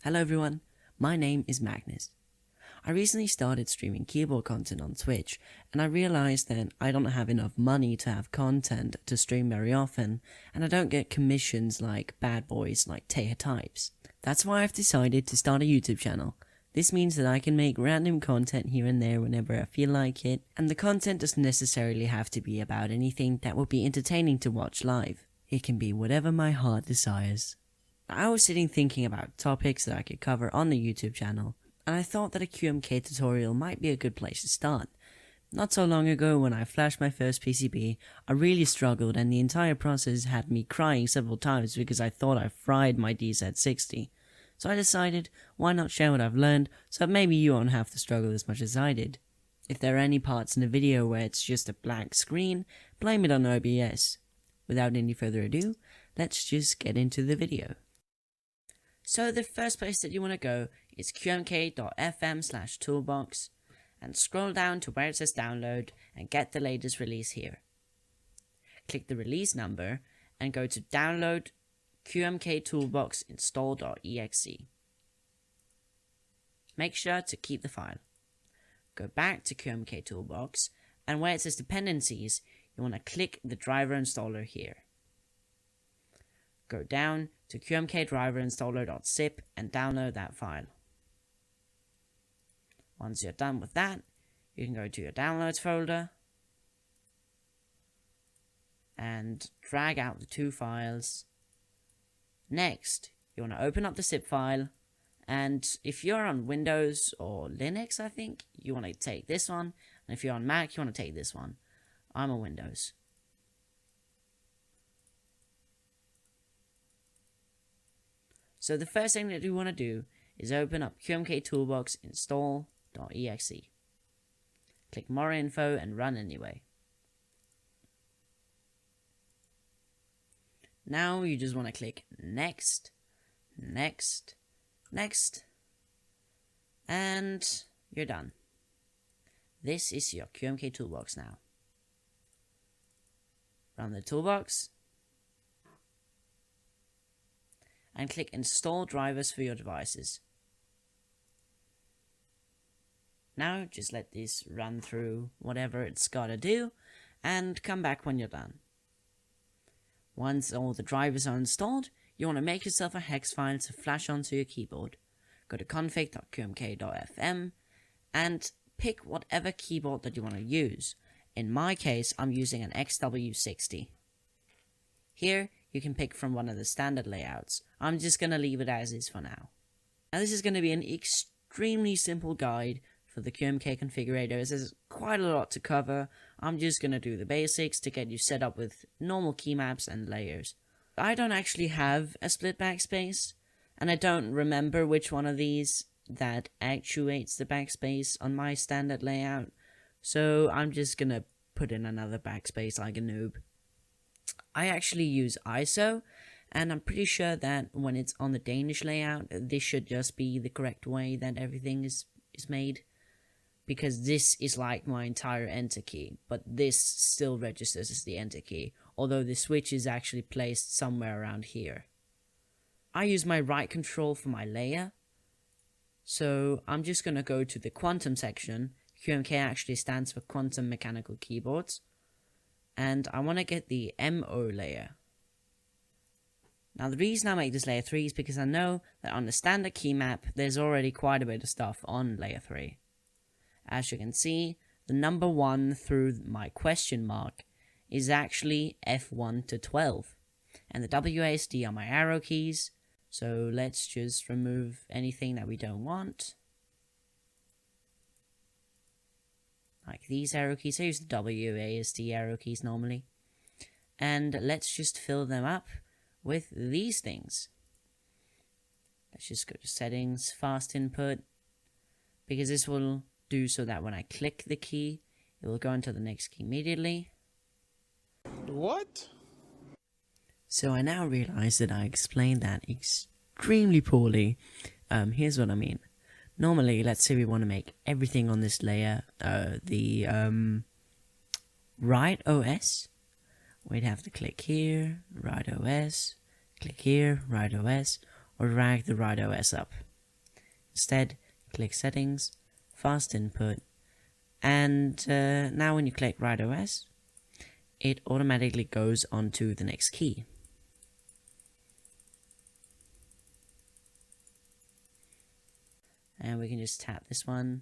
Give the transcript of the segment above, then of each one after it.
Hello everyone, my name is Magnus. I recently started streaming keyboard content on Twitch, and I realized that I don't have enough money to have content to stream very often, and I don't get commissions like bad boys like Taya Types. That's why I've decided to start a YouTube channel. This means that I can make random content here and there whenever I feel like it, and the content doesn't necessarily have to be about anything that will be entertaining to watch live. It can be whatever my heart desires. I was sitting thinking about topics that I could cover on the YouTube channel, and I thought that a QMK tutorial might be a good place to start. Not so long ago, when I flashed my first PCB, I really struggled, and the entire process had me crying several times because I thought I fried my DZ60. So I decided, why not share what I've learned, so that maybe you won't have to struggle as much as I did. If there are any parts in the video where it's just a blank screen, blame it on OBS. Without any further ado, let's just get into the video. So the first place that you want to go is qmk.fm/toolbox and scroll down to where it says download and get the latest release here. Click the release number and go to download QMK Toolbox install.exe. Make sure to keep the file. Go back to QMK Toolbox and where it says dependencies, you want to click the driver installer here. Go down to QMK driver installer.zip and download that file. Once you're done with that, you can go to your downloads folder and drag out the two files. Next, you want to open up the zip file, and if you're on Windows or Linux, I think, you want to take this one, and if you're on Mac, you want to take this one. I'm on Windows. So the first thing that you want to do is open up QMK Toolbox install.exe. Click more info and run anyway. Now you just want to click next, next, next, and you're done. This is your QMK Toolbox now. Run the toolbox and click install drivers for your devices. Now just let this run through whatever it's gotta do and come back when you're done. Once all the drivers are installed, you want to make yourself a hex file to flash onto your keyboard. Go to config.qmk.fm and pick whatever keyboard that you want to use. In my case, I'm using an XW60. Here, you can pick from one of the standard layouts. I'm just going to leave it as is for now. Now this is going to be an extremely simple guide for the QMK configurators. There's quite a lot to cover. I'm just going to do the basics to get you set up with normal key maps and layers. I don't actually have a split backspace, and I don't remember which one of these that actuates the backspace on my standard layout, so I'm just going to put in another backspace like a noob. I actually use ISO, and I'm pretty sure that when it's on the Danish layout, this should just be the correct way that everything is made. Because this is like my entire enter key, but this still registers as the enter key, although the switch is actually placed somewhere around here. I use my right control for my layer, so I'm just going to go to the quantum section. QMK actually stands for Quantum Mechanical Keyboards, and I want to get the MO layer. Now the reason I make this layer 3 is because I know that on the standard key map there's already quite a bit of stuff on layer 3. As you can see, the number 1 through my question mark is actually F1 to 12, and the WASD are my arrow keys, so let's just remove anything that we don't want. Like these arrow keys, I use the WASD arrow keys normally. And let's just fill them up with these things. Let's just go to settings, fast input, because this will do so that when I click the key, it will go into the next key immediately. What? So I now realize that I explained that extremely poorly. Here's what I mean. Normally, let's say we want to make everything on this layer the right OS. We'd have to click here, right OS, click here, right OS, or drag the right OS up. Instead, click Settings, Fast Input, and now when you click Write OS, it automatically goes on to the next key. And we can just tap this one.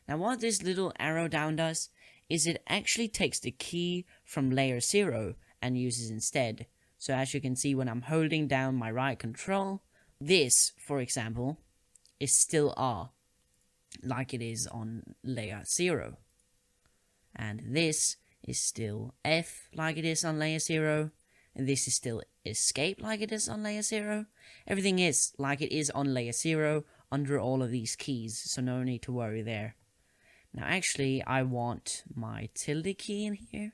Now what this little arrow down does is it actually takes the key from layer 0 and uses instead. So as you can see, when I'm holding down my right control, this, for example, is still R, like it is on layer 0. And this is still F, like it is on layer 0. And this is still Escape, like it is on layer 0. Everything is like it is on layer 0 under all of these keys, so no need to worry there. Now actually, I want my tilde key in here,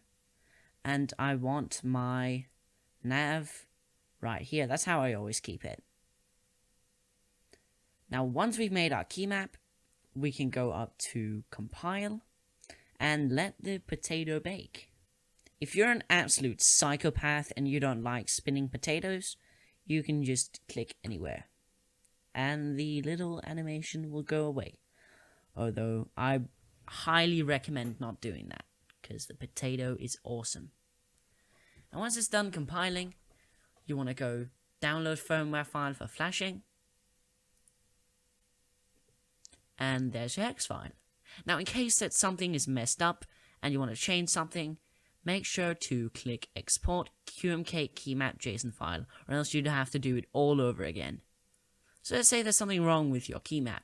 and I want my nav right here. That's how I always keep it. Now once we've made our key map, we can go up to Compile and let the potato bake. If you're an absolute psychopath and you don't like spinning potatoes, you can just click anywhere, and the little animation will go away. Although I highly recommend not doing that, because the potato is awesome. And once it's done compiling, you want to go download firmware file for flashing, and there's your hex file. Now in case that something is messed up and you want to change something, make sure to click Export QMK Keymap JSON file, or else you'd have to do it all over again. So let's say there's something wrong with your keymap.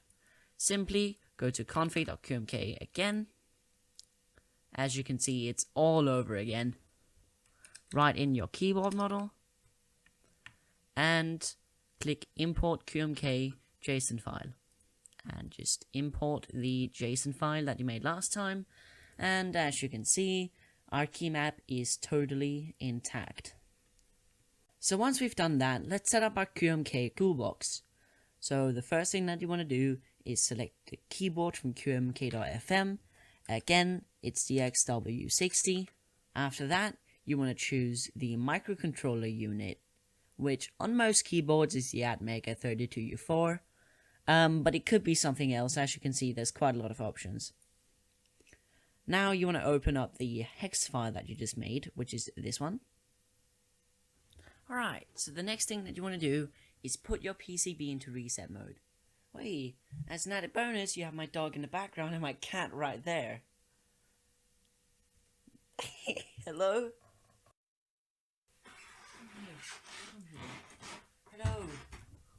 Simply go to config.qmk again. As you can see, it's all over again. Right in your keyboard model. And click Import QMK JSON file. And just import the JSON file that you made last time. And as you can see, our keymap is totally intact. So once we've done that, let's set up our QMK Toolbox. So the first thing that you want to do is select the keyboard from qmk.fm. Again, it's the XW60. After that, you want to choose the microcontroller unit, which on most keyboards is the Atmega 32U4. But it could be something else. As you can see, there's quite a lot of options. Now you want to open up the hex file that you just made, which is this one. Alright, so the next thing that you want to do is put your PCB into reset mode. Wait, as an added bonus, you have my dog in the background and my cat right there. Hello? Hello?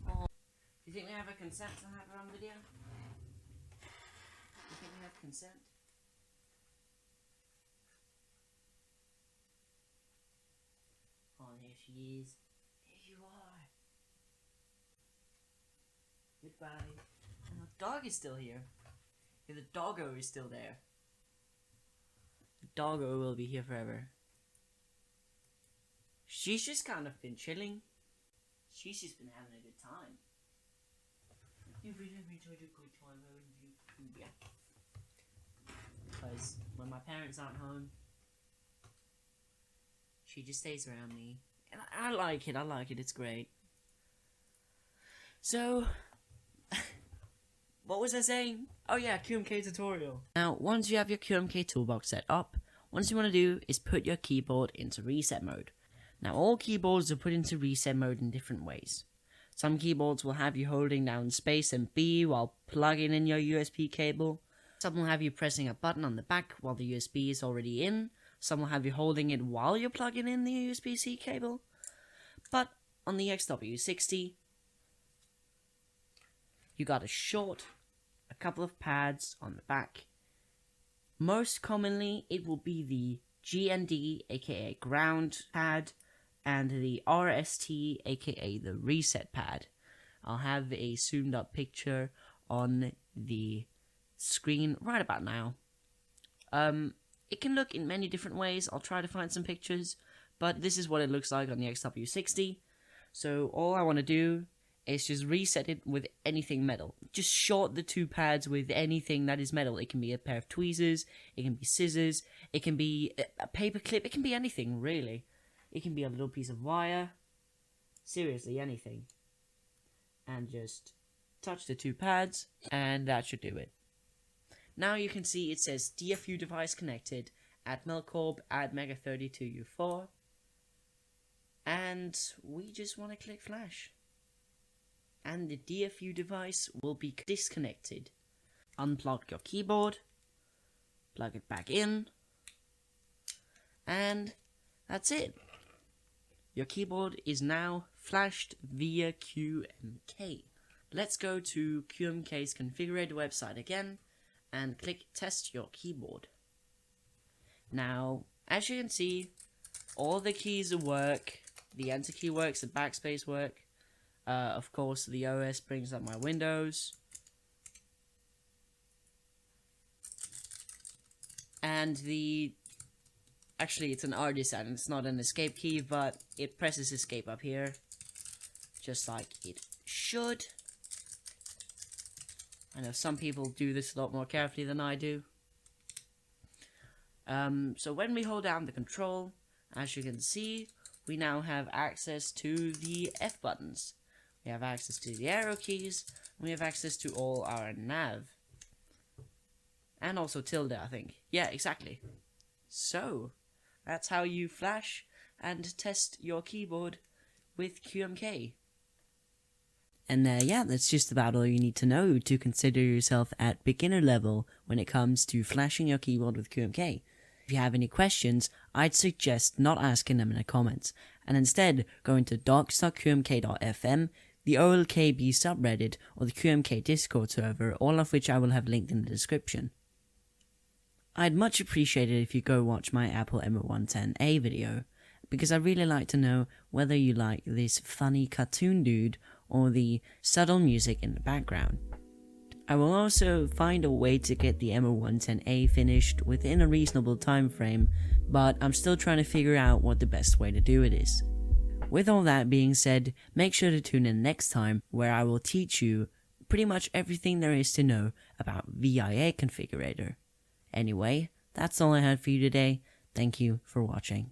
Oh. Do you think we have a consent to have her on video? Do you think we have consent? Oh, there she is. There you are. Goodbye. And the dog is still here. Yeah, the doggo is still there. The doggo will be here forever. She's just kind of been chilling. She's just been having a good time. You've been having such a good time, haven't you? Yeah. Because when my parents aren't home, she just stays around me. And I like it, it's great. So, what was I saying? Oh yeah, QMK tutorial. Now, once you have your QMK toolbox set up, what you want to do is put your keyboard into reset mode. Now, all keyboards are put into reset mode in different ways. Some keyboards will have you holding down space and B while plugging in your USB cable. Some will have you pressing a button on the back while the USB is already in. Some will have you holding it while you're plugging in the USB-C cable. But on the XW60, you got a couple of pads on the back. Most commonly, it will be the GND, aka ground pad, and the RST, aka the reset pad. I'll have a zoomed up picture on the screen right about now. It can look in many different ways. I'll try to find some pictures, but this is what it looks like on the XW60. So all I want to do is just reset it with anything metal. Just short the two pads with anything that is metal. It can be a pair of tweezers, it can be scissors, it can be a paper clip, it can be anything really. It can be a little piece of wire. Seriously, anything. and just touch the 2 pads, and that should do it. Now you can see it says DFU device connected at Melcorp at Mega32U4, and we just want to click flash, and the DFU device will be disconnected. Unplug your keyboard, plug it back in, and that's it. Your keyboard is now flashed via QMK. Let's go to QMK's configurator website again and click test your keyboard. Now, as you can see, all the keys work. The enter key works, the backspace work. Of course, the OS brings up my windows. And actually it's an artist and it's not an escape key, but it presses escape up here, just like it should. I know some people do this a lot more carefully than I do. So when we hold down the control, as you can see, we now have access to the F buttons. We have access to the arrow keys, and we have access to all our nav. And also tilde, I think. Yeah, exactly. So, that's how you flash and test your keyboard with QMK. And yeah, that's just about all you need to know to consider yourself at beginner level when it comes to flashing your keyboard with QMK. If you have any questions, I'd suggest not asking them in the comments, and instead going to docs.qmk.fm, the OLKB subreddit, or the QMK Discord server, all of which I will have linked in the description. I'd much appreciate it if you go watch my Apple M110A video, because I really like to know whether you like this funny cartoon dude or the subtle music in the background. I will also find a way to get the M110A finished within a reasonable time frame, but I'm still trying to figure out what the best way to do it is. With all that being said, make sure to tune in next time where I will teach you pretty much everything there is to know about VIA Configurator. Anyway, that's all I had for you today. Thank you for watching.